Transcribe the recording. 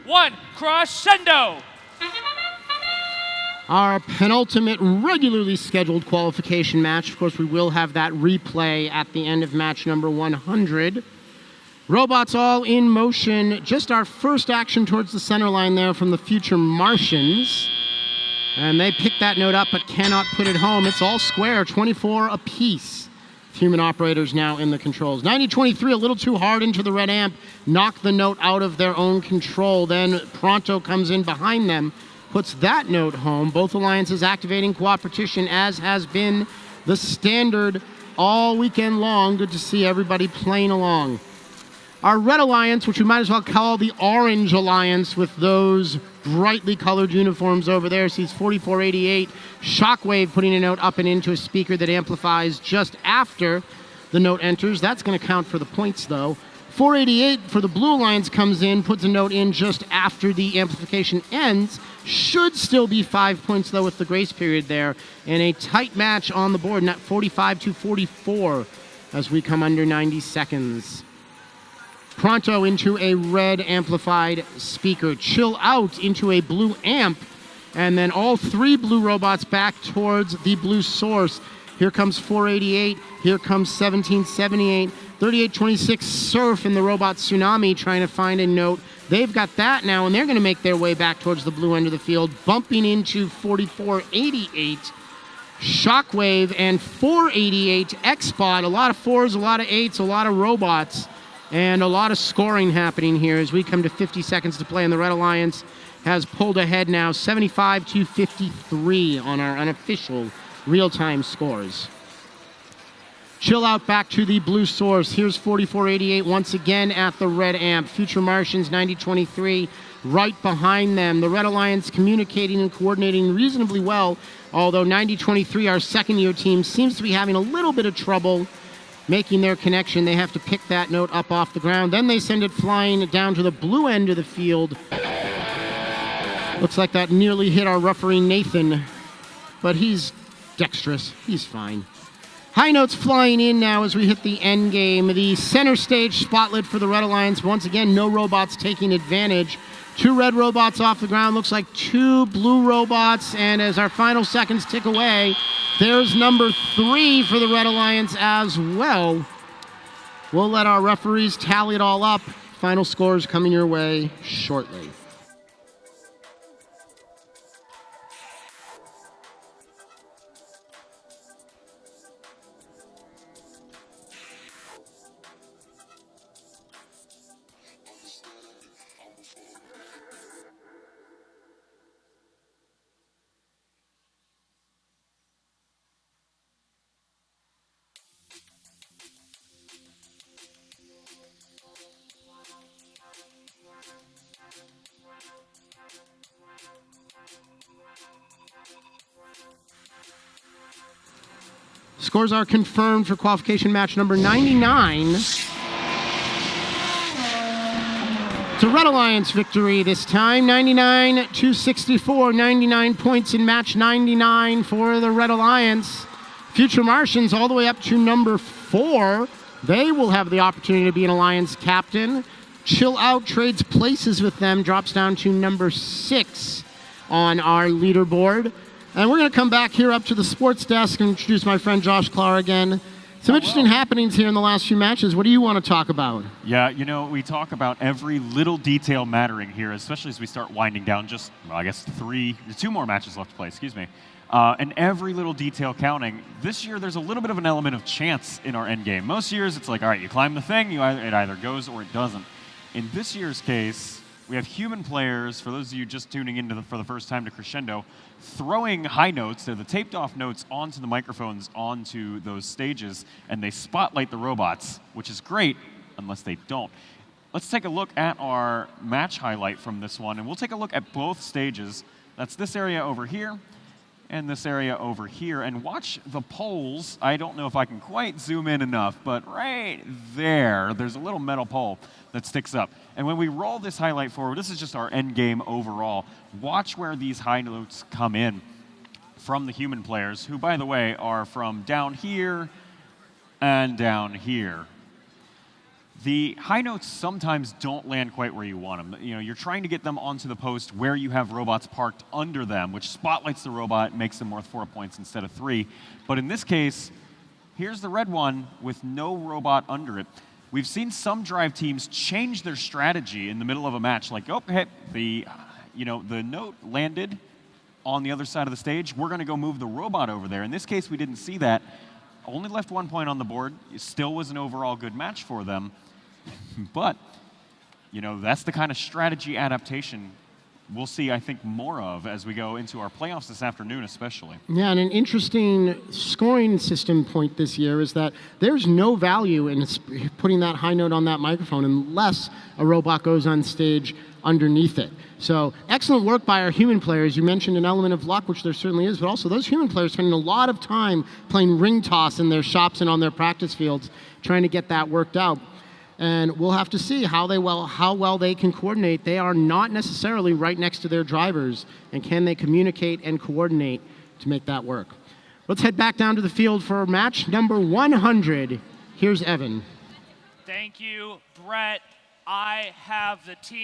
1, crescendo! Our penultimate regularly scheduled qualification match. Of course, we will have that replay at the end of match number 100. Robots all in motion. Just our first action towards the center line there from the future Martians. And they pick that note up but cannot put it home. It's all square, 24 apiece. Human operators now in the controls. 90-23, a little too hard into the red amp. Knock the note out of their own control. Then Pronto comes in behind them. Puts that note home. Both alliances activating cooperation, as has been the standard all weekend long. Good to see everybody playing along. Our red alliance, which we might as well call the orange alliance with those brightly colored uniforms over there, sees 4488. Shockwave putting a note up and into a speaker that amplifies just after the note enters. That's going to count for the points, though. 488 for the blue alliance comes in, puts a note in just after the amplification ends. Should still be 5 points, though, with the grace period there. And a tight match on the board, not 45-44 as we come under 90 seconds. Pronto into a red amplified speaker. Chill Out into a blue amp. And then all three blue robots back towards the blue source. Here comes 488. Here comes 1778. 3826 Surf and the robot Tsunami trying to find a note. They've got that now, and they're going to make their way back towards the blue end of the field, bumping into 4488. Shockwave and 488 X-Bot. A lot of 4s, a lot of 8s, a lot of robots, and a lot of scoring happening here as we come to 50 seconds to play, and the Red Alliance has pulled ahead now 75-53 on our unofficial real-time scores. Chill Out back to the blue source. Here's 4488 once again at the red amp. Future Martians 9023 right behind them. The Red Alliance communicating and coordinating reasonably well, although 9023, our second-year team, seems to be having a little bit of trouble making their connection. They have to pick that note up off the ground. Then they send it flying down to the blue end of the field. Looks like that nearly hit our referee Nathan, but he's dexterous. He's fine. High notes flying in now as we hit the end game. The center stage spotlit for the Red Alliance. Once again, no robots taking advantage. 2 red robots off the ground. Looks like 2 blue robots. And as our final seconds tick away, there's number 3 for the Red Alliance as well. We'll let our referees tally it all up. Final scores coming your way shortly. Scores are confirmed for qualification match number 99. It's a Red Alliance victory this time. 99-64, 99 points in match 99 for the Red Alliance. Future Martians all the way up to number 4. They will have the opportunity to be an Alliance captain. Chill Out trades places with them, drops down to number 6 on our leaderboard. And we're going to come back here up to the sports desk and introduce my friend Josh Clark again. Some interesting happenings here in the last few matches. What do you want to talk about? Yeah, you know, we talk about every little detail mattering here, especially as we start winding down just, well, I guess 2 more matches left to play, excuse me. And every little detail counting. This year, there's a little bit of an element of chance in our end game. Most years, it's like, all right, you climb the thing, it either goes or it doesn't. In this year's case, we have human players, for those of you just tuning in for the first time to Crescendo, throwing high notes, they're the taped off notes, onto the microphones, onto those stages, and they spotlight the robots, which is great, unless they don't. Let's take a look at our match highlight from this one, and we'll take a look at both stages. That's this area over here, and this area over here, and watch the poles. I don't know if I can quite zoom in enough, but right there, there's a little metal pole that sticks up. And when we roll this highlight forward, this is just our end game overall. Watch where these high notes come in from the human players, who, by the way, are from down here and down here. The high notes sometimes don't land quite where you want them. You're trying to get them onto the post where you have robots parked under them, which spotlights the robot, makes them worth 4 points instead of 3. But in this case, here's the red one with no robot under it. We've seen some drive teams change their strategy in the middle of a match, like, oh, hey, the note landed on the other side of the stage. We're going to go move the robot over there. In this case, we didn't see that. Only left 1 point on the board. It still was an overall good match for them. But, that's the kind of strategy adaptation we'll see, I think, more of as we go into our playoffs this afternoon, especially. Yeah, and an interesting scoring system point this year is that there's no value in putting that high note on that microphone unless a robot goes on stage underneath it. So excellent work by our human players. You mentioned an element of luck, which there certainly is, but also those human players spending a lot of time playing ring toss in their shops and on their practice fields, trying to get that worked out. And we'll have to see how well they can coordinate. They are not necessarily right next to their drivers, and can they communicate and coordinate to make that work? Let's head back down to the field for match number 100. Here's Evan. Thank you, Brett. I have the team